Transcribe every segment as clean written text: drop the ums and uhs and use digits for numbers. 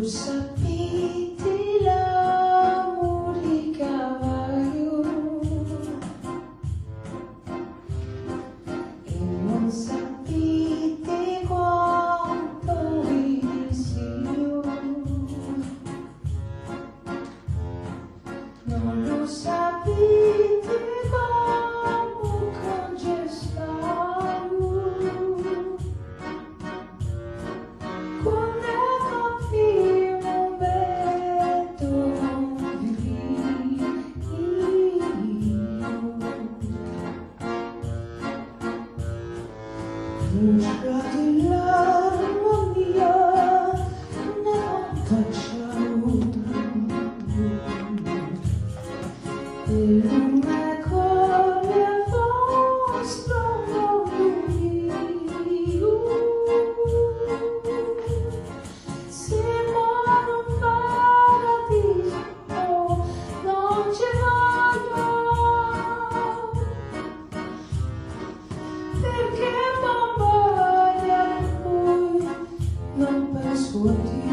lo sapete l'amore di cavallo e non sapete quanto vi desio, non lo sapete come congestarlo. Dell'armonia ne facciamo e una corda vostra siamo in un paradiso, non ci voglio perché non penso a Dio.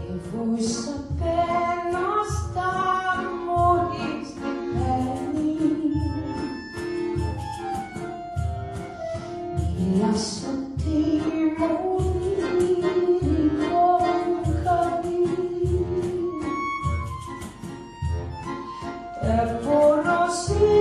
E voi sapete non stiamo di stipendi, lascio te morire con carini, e conosci